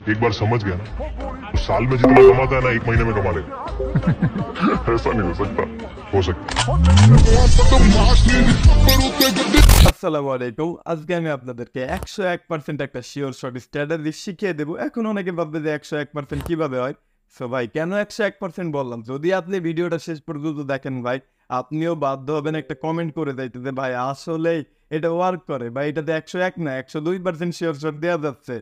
एक बार समझ गया ना तो साल में जितना कमाता है ना 1 महीने में कमा लेगा। ऐसा नहीं हो सकता, हो सकता। আসসালামু আলাইকুম। আজকে আমি আপনাদেরকে 101% একটা শিওর শট স্ট্র্যাটেজি শিখিয়ে দেব। এখন অনেকে ভাববে যে 101% কিভাবে হয়? সো ভাই কেন 101% বললাম? যদি আপনি ভিডিওটা শেষ পর্যন্ত দেখেন ভাই, আপনিও বাধ্য হবেন একটা কমেন্ট করে যাইতে যে ভাই আসলেই এটা ওয়ার্ক করে বা এটাতে 101 না 102% শিওর শট দেওয়া যাচ্ছে,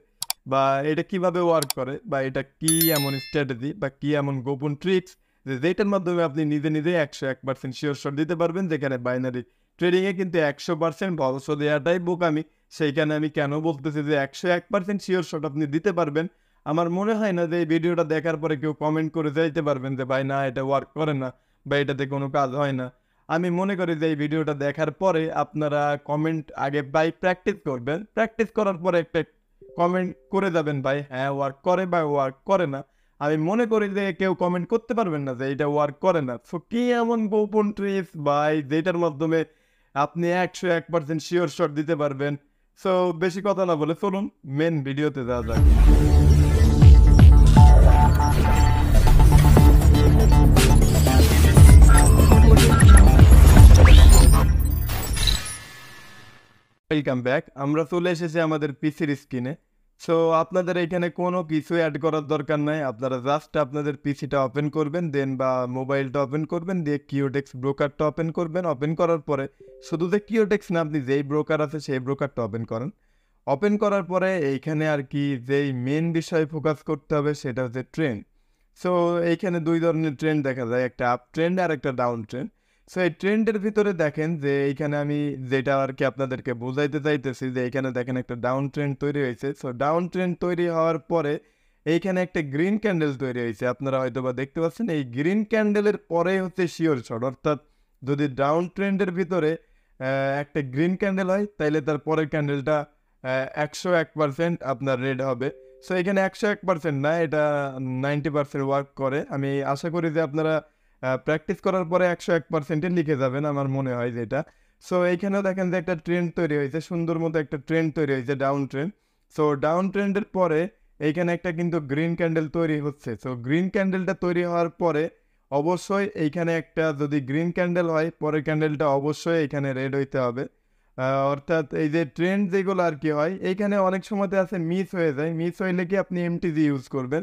বা এটা কিভাবে ওয়ার্ক করে, বা এটা কি এমন স্ট্র্যাটেজি বা কি এমন গোপন ট্রিক্স যেটার মাধ্যমে আপনি নিজে নিজে 101% শিওর শট দিতে পারবেন, যেখানে বাইনারি ট্রেডিংয়ে কিন্তু 100% ভরসা দেওয়াটাই বোকামি। সেইখানে আমি কেন বলতেছি যে 101% শিওর শট আপনি দিতে পারবেন? আমার মনে হয় না যে এই ভিডিওটা দেখার পরে কেউ কমেন্ট করে যাইতে পারবেন যে ভাই না এটা ওয়ার্ক করে না বা এটাতে কোনো কাজ হয় না। আমি মনে করি যে এই ভিডিওটা দেখার পরে আপনারা কমেন্ট আগে ভাই প্র্যাকটিস করবেন। প্র্যাকটিস করার পরে একটা কমেন্ট করে যাবেন ভাই হ্যাঁ ওয়ার্ক করে বা ওয়ার্ক করে না। আমি মনে করি যে কেউ কমেন্ট করতে পারবেন না যে এটা ওয়ার্ক করে না। সো কি এমন গোপন ট্রিক্স ভাই যেটার মাধ্যমে আপনি 101% শিওর শট দিতে পারবেন? সো বেশি কথা না বলে চলুন মেন ভিডিওতে যাওয়া যাক। Welcome back. আমরা চলে এসেছি আমাদের পিসির স্ক্রিনে। সো আপনাদের এখানে কোনো কিছু অ্যাড করার দরকার নাই। আপনারা জাস্ট আপনাদের পিসিটা ওপেন করবেন, দেন বা মোবাইলটা ওপেন করবেন, দিয়ে কিওটেক্স ব্রোকারটা ওপেন করবেন। ওপেন করার পরে শুধু যে কিওটেক্স না, আপনি যেই ব্রোকার আছে সেই ব্রোকারটা ওপেন করেন। ওপেন করার পরে এইখানে আর কি যেই মেন বিষয়ে ফোকাস করতে হবে সেটা হচ্ছে ট্রেন্ড। সো এইখানে দুই ধরনের ট্রেন্ড দেখা যায়, একটা আপ ট্রেন্ড আর একটা ডাউন ট্রেন্ড। সো এই ট্রেন্ডের ভিতরে দেখেন যে এইখানে আমি যেটা আর কি আপনাদেরকে বোঝাইতে চাইতেছি যে এইখানে দেখেন একটা ডাউন ট্রেন্ড তৈরি হয়েছে। সো ডাউন ট্রেন্ড তৈরি হওয়ার পরে এইখানে একটা গ্রিন ক্যান্ডেল তৈরি হয়েছে, আপনারা হয়তো বা দেখতে পাচ্ছেন। এই গ্রিন ক্যান্ডেলের পরে হচ্ছে শিওর শট, অর্থাৎ যদি ডাউন ট্রেন্ডের ভিতরে একটা গ্রিন ক্যান্ডেল হয় তাইলে তার পরের ক্যান্ডেলটা 101% আপনার রেড হবে। সো এখানে 101% না, এটা 90% ওয়ার্ক করে। আমি আশা করি যে আপনারা প্র্যাকটিস করার পরে 101%-এ লিখে যাবেন, আমার মনে হয় যেটা। সো এইখানেও দেখেন যে একটা ট্রেন্ড তৈরি হয়েছে, সুন্দর মতো একটা ট্রেন্ড তৈরি হয়েছে, ডাউন ট্রেন্ড। সো ডাউন ট্রেন্ডের পরে এইখানে একটা কিন্তু গ্রিন ক্যান্ডেল তৈরি হচ্ছে। সো গ্রিন ক্যান্ডেলটা তৈরি হওয়ার পরে অবশ্যই এইখানে একটা যদি গ্রিন ক্যান্ডেল হয়, পরের ক্যান্ডেলটা অবশ্যই এখানে রেড হইতে হবে। অর্থাৎ এই যে ট্রেন্ড যেগুলো আর কি হয়, এইখানে অনেক সময়তে আছে মিস হয়ে যায়। মিস হইলে কি আপনি এমটিজি ইউজ করবেন।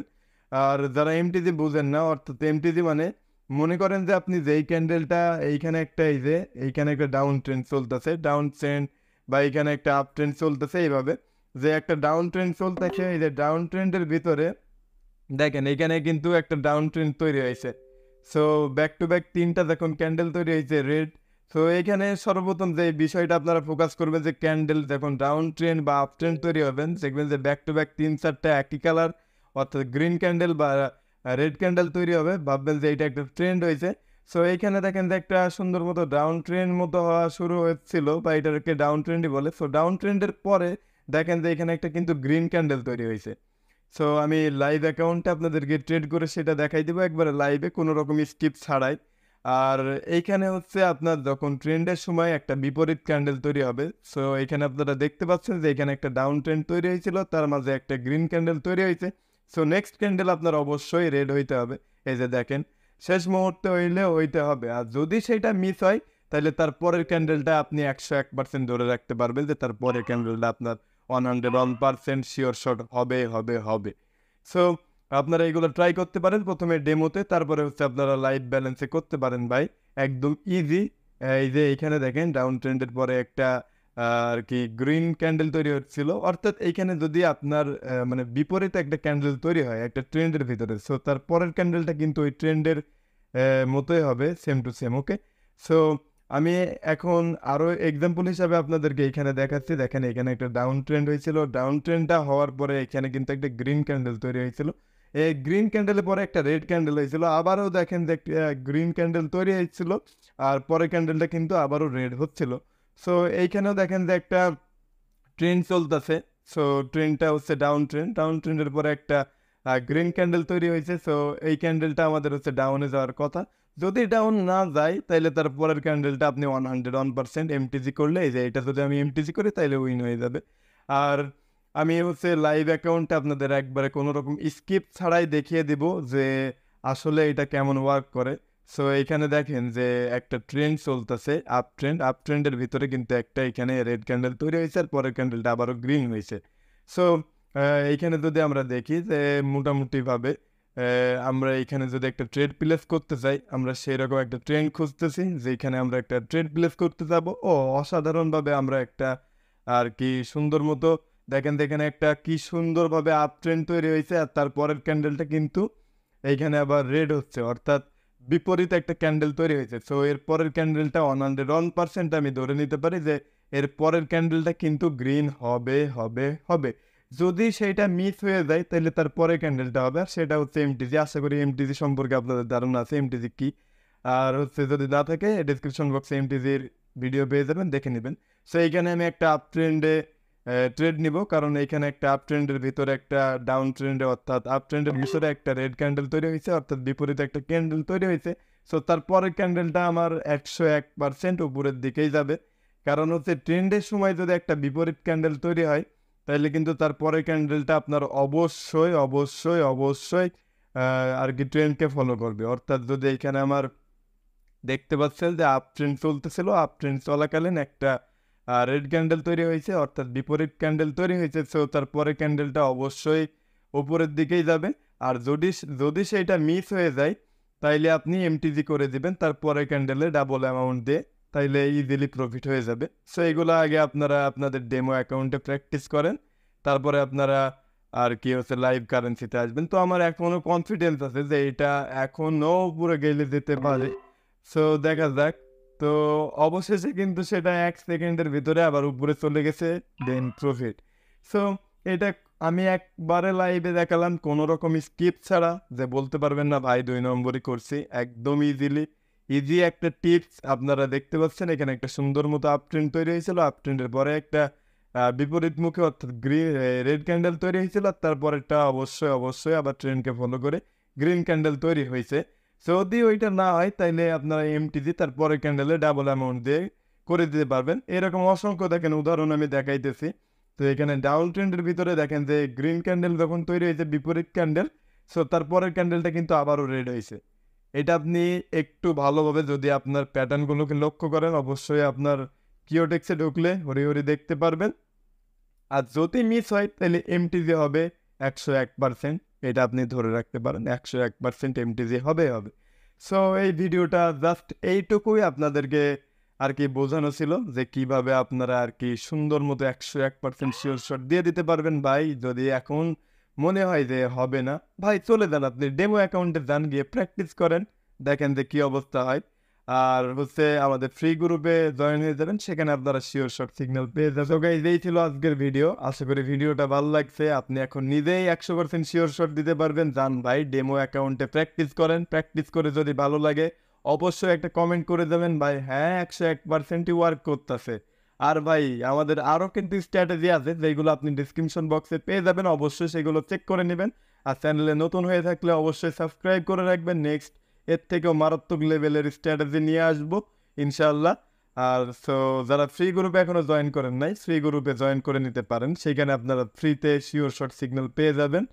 আর যারা এমটিজি বুঝেন না, অর্থাৎ এমটিজি মানে মনে করেন যে আপনি যেই ক্যান্ডেলটা এইখানে একটা এই যে এইখানে একটা ডাউন ট্রেন্ড চলতেছে, ডাউন ট্রেন্ড বা এইখানে একটা আপ ট্রেন্ড চলতেছে, এইভাবে যে একটা ডাউন ট্রেন্ড চলতেছে, এই যে ডাউন ট্রেন্ডের ভিতরে দেখেন এইখানে কিন্তু একটা ডাউন ট্রেন্ড তৈরি হয়েছে। সো ব্যাক টু ব্যাক তিনটা যখন ক্যান্ডেল তৈরি হয়েছে রেড, তো এইখানে সর্বপ্রথম যে বিষয়টা আপনারা ফোকাস করবেন যে ক্যান্ডেল যখন ডাউন ট্রেন্ড বা আপ ট্রেন্ড তৈরি হবেন, দেখবেন যে ব্যাক টু ব্যাক 3-4টা একই কালার অর্থাৎ গ্রিন ক্যান্ডেল বা রেড ক্যান্ডেল তৈরি হবে, ভাববেন যে এটা একটা ট্রেন্ড হয়েছে। সো এইখানে দেখেন যে একটা সুন্দর মতো ডাউন ট্রেন্ড মতো হওয়া শুরু হচ্ছিল, বা এটাকে ডাউন ট্রেন্ডই বলে। সো ডাউন ট্রেন্ডের পরে দেখেন যে এখানে একটা কিন্তু গ্রিন ক্যান্ডেল তৈরি হয়েছে। সো আমি লাইভ অ্যাকাউন্টে আপনাদেরকে ট্রেড করে সেটা দেখাই দেবো একবারে লাইভে, কোনো রকম স্কিপ ছাড়াই। আর এইখানে হচ্ছে আপনার যখন ট্রেন্ডের সময় একটা বিপরীত ক্যান্ডেল তৈরি হবে। সো এখানে আপনারা দেখতে পাচ্ছেন যে এখানে একটা ডাউন ট্রেন্ড তৈরি হয়েছিল, তার মাঝে একটা গ্রিন ক্যান্ডেল তৈরি হয়েছে। সো নেক্সট ক্যান্ডেল আপনার অবশ্যই রেড হইতে হবে। এই যে দেখেন শেষ মুহূর্তে হইলে হইতে হবে, আর যদি সেটা মিস হয় তাহলে তার পরের ক্যান্ডেলটা আপনি 101% ধরে রাখতে পারবেন যে তার পরের ক্যান্ডেলটা আপনার 101% শিওর শট হবে হবে হবে। সো আপনারা এগুলো ট্রাই করতে পারেন প্রথমে ডেমোতে, তারপরে হচ্ছে আপনারা লাইভ ব্যালেন্সে করতে পারেন ভাই, একদম ইজি। এই যে এইখানে দেখেন ডাউন ট্রেন্ডের পরে একটা আর কি গ্রিন ক্যান্ডেল তৈরি হচ্ছিল, অর্থাৎ এইখানে যদি আপনার মানে বিপরীতে একটা ক্যান্ডেল তৈরি হয় একটা ট্রেন্ডের ভিতরে, সো তার পরের ক্যান্ডেলটা কিন্তু ওই ট্রেন্ডের মতোই হবে, same to same. Okay, so আমি এখন আরও এক্সাম্পল হিসাবে আপনাদেরকে এখানে দেখাচ্ছি। দেখেন এখানে একটা ডাউন ট্রেন্ড হয়েছিল, ডাউন ট্রেন্ডটা হওয়ার পরে এখানে কিন্তু একটা গ্রিন ক্যান্ডেল তৈরি হয়েছিল। এই গ্রিন ক্যান্ডেলের পরে একটা রেড ক্যান্ডেল হয়েছিল, আবারও দেখেন যে গ্রিন ক্যান্ডেল তৈরি হয়েছিল, আর পরের ক্যান্ডেলটা কিন্তু আবারও রেড হচ্ছিল। সো এইখানেও দেখেন যে একটা ট্রেন্ড চলতেছে। সো ট্রেন্ডটা হচ্ছে ডাউন ট্রেন্ড, ডাউন ট্রেন্ডের পরে একটা গ্রিন ক্যান্ডেল তৈরি হয়েছে। সো এই ক্যান্ডেলটা আমাদের হচ্ছে ডাউনে যাওয়ার কথা। যদি ডাউন না যায় তাহলে তার পরের ক্যান্ডেলটা আপনি 101% এমটিজি করলে, এই যে এটা যদি আমি এমটিজি করি তাহলে উইন হয়ে যাবে। আর আমি হচ্ছে লাইভ অ্যাকাউন্টে আপনাদের একবারে কোনো রকম স্কিপ ছাড়াই দেখিয়ে দিব যে আসলে এটা কেমন ওয়ার্ক করে। সো এইখানে দেখেন যে একটা ট্রেন্ড চলতেছে, আপ ট্রেন্ডের ভিতরে কিন্তু একটা এখানে রেড ক্যান্ডেল তৈরি হয়েছে, আর পরের ক্যান্ডেলটা আবারও গ্রিন হয়েছে। সো এইখানে যদি আমরা দেখি যে মোটামুটিভাবে আমরা এখানে যদি একটা ট্রেড প্লেস করতে চাই, আমরা সেই রকম একটা ট্রেন্ড খুঁজতেছি যেখানে আমরা একটা ট্রেড প্লেস করতে যাব। অসাধারণভাবে আমরা একটা আর কি সুন্দর মতো দেখেন একটা কি সুন্দরভাবে আপ ট্রেন্ড তৈরি হয়েছে, আর তারপরের ক্যান্ডেলটা কিন্তু এইখানে আবার রেড হচ্ছে, অর্থাৎ বিপরীত একটা ক্যান্ডেল তৈরি হয়েছে। সো এর পরের ক্যান্ডেলটা 101% আমি ধরে নিতে পারি যে এর পরের ক্যান্ডেলটা কিন্তু গ্রিন হবে হবে হবে। যদি সেইটা মিস হয়ে যায় তাহলে তার পরের ক্যান্ডেলটা হবে, আর সেটা হচ্ছে এমটিজি। আশা করি এমটিজি সম্পর্কে আপনাদের ধারণা আছে এমটিজি কি। আর হচ্ছে যদি না থাকে ডিসক্রিপশন বক্সে এমটিজির ভিডিও পেয়ে যাবেন, দেখে নেবেন। সো এইখানে আমি একটা আপ ট্রেন্ডে ট্রেড নিব, কারণ এইখানে একটা আপ ট্রেন্ডের ভিতরে একটা ডাউন ট্রেন্ডে, অর্থাৎ আপ ট্রেন্ডের ভিতরে একটা রেড ক্যান্ডেল তৈরি হয়েছে, অর্থাৎ বিপরীতে একটা ক্যান্ডেল তৈরি হয়েছে। সো তারপরের ক্যান্ডেলটা আমার 101% উপরের দিকেই যাবে, কারণ হচ্ছে ট্রেন্ডের সময় যদি একটা বিপরীত ক্যান্ডেল তৈরি হয় তাহলে কিন্তু তারপরের ক্যান্ডেলটা আপনার অবশ্যই অবশ্যই অবশ্যই আর কি ট্রেন্ডকে ফলো করবে। অর্থাৎ যদি এখানে আমার দেখতে পাচ্ছেন যে আপ ট্রেন্ড চলতেছিল, আপ ট্রেন্ড চলাকালীন একটা রেড ক্যান্ডেল তৈরি হয়েছে, অর্থাৎ বিপরীত ক্যান্ডেল তৈরি হয়েছে। সো তারপরে ক্যান্ডেলটা অবশ্যই উপরের দিকেই যাবে। আর যদি যদি সেইটা মিস হয়ে যায় তাইলে আপনি এমটিজি করে দিবেন তারপরে ক্যান্ডেলে ডাবল অ্যামাউন্ট দিয়ে, তাইলে ইজিলি প্রফিট হয়ে যাবে। সো এগুলো আগে আপনারা আপনাদের ডেমো অ্যাকাউন্টে প্র্যাকটিস করেন, তারপরে আপনারা আর কি হচ্ছে লাইভ কারেন্সিতে আসবেন। তো আমার এখনও কনফিডেন্স আছে যে এটা এখনও উপরে গেলে যেতে পারে। সো দেখা যাক। তো অবশেষে কিন্তু সেটা 1 সেকেন্ডের ভিতরে আবার উপরে চলে গেছে, দেন প্রফিট। সো এটা আমি একবারে লাইভে দেখালাম কোনো রকম স্কিপ ছাড়া, যে বলতে পারবেন না ভাই 2 নম্বরই করছি, একদম ইজি একটা টিপস। আপনারা দেখতে পাচ্ছেন এখানে একটা সুন্দর মতো আপ ট্রেন্ড তৈরি হয়েছিল, আপ ট্রেন্ডের পরে একটা বিপরীত মুখে অর্থাৎ রেড ক্যান্ডেল তৈরি হয়েছিল, আর তারপরেরটা অবশ্যই অবশ্যই আবার ট্রেন্ডকে ফলো করে গ্রিন ক্যান্ডেল তৈরি হয়েছে। যদি ওইটা না হয় তাইলে আপনারা এমটিজি তারপরে ক্যান্ডেলে ডাবল অ্যামাউন্ট দিয়ে করে দিতে পারবেন। এরকম অসংখ্য দেখেন উদাহরণ আমি দেখাইতেছি। তো এখানে ডাউন ট্রেন্ডের ভিতরে দেখেন যে গ্রিন ক্যান্ডেল যখন তৈরি হয়েছে বিপরীত ক্যান্ডেল, সো তারপরের ক্যান্ডেলটা কিন্তু আবারও রেড হয়েছে। এটা আপনি একটু ভালোভাবে যদি আপনার প্যাটার্নগুলোকে লক্ষ্য করেন, অবশ্যই আপনার কিওটেক্সে ঢুকলে হরি দেখতে পারবেন। আর যদি মিস হয় তাহলে এমটিজি হবে 101%, এটা আপনি ধরে রাখতে পারেন 101% এমটিজি হবে। সো এই ভিডিওটা জাস্ট এইটুকুই আপনাদেরকে আর কি বোঝানো ছিল যে কিভাবে আপনারা আর কি সুন্দর মতো 101% শিওর শট দিয়ে দিতে পারবেন। ভাই যদি এখন মনে হয় যে হবে না, ভাই চলে যান আপনি ডেমো অ্যাকাউন্টে যান, গিয়ে প্র্যাকটিস করেন, দেখেন যে কী অবস্থা হয়। আর হচ্ছে আমাদের ফ্রি গ্রুপে জয়েন হয়ে যাবেন, সেখানে আপনারা শিওর শট সিগন্যাল পেয়ে যাবেন। তো গাইস এই ছিল আজকের ভিডিও, আশা করি ভিডিওটা ভালো লাগছে। আপনি এখন নিজেই 100% শিওর শট দিতে পারবেন। যান ভাই ডেমো অ্যাকাউন্টে প্র্যাকটিস করেন, প্র্যাকটিস করে যদি ভালো লাগে অবশ্যই একটা কমেন্ট করে দেবেন ভাই হ্যাঁ 101%ই ওয়ার্ক করতেছে। আর ভাই আমাদের আরও কিন্তু স্ট্র্যাটেজি আছে যেগুলো আপনি ডিসক্রিপশন বক্সে পেয়ে যাবেন, অবশ্যই সেগুলো চেক করে নেবেন। আর চ্যানেলে নতুন হয়ে থাকলে অবশ্যই সাবস্ক্রাইব করে রাখবেন। নেক্সট এর থেকেও মারাত্মক লেভেলের স্ট্র্যাটেজি নিয়ে আসবো ইনশাল্লাহ। আর সো যারা ফ্রি গ্রুপে এখনও জয়েন করেন নাই, ফ্রি গ্রুপে জয়েন করে নিতে পারেন, সেইখানে আপনারা ফ্রিতে শিওর শট সিগন্যাল পেয়ে যাবেন।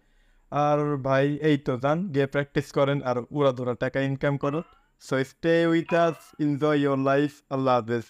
আর ভাই এই তো যান গিয়ে প্র্যাকটিস করেন আর উড়াধুরা টাকা ইনকাম করুন। So stay with us, enjoy your life, আল্লাহ হাফেজ।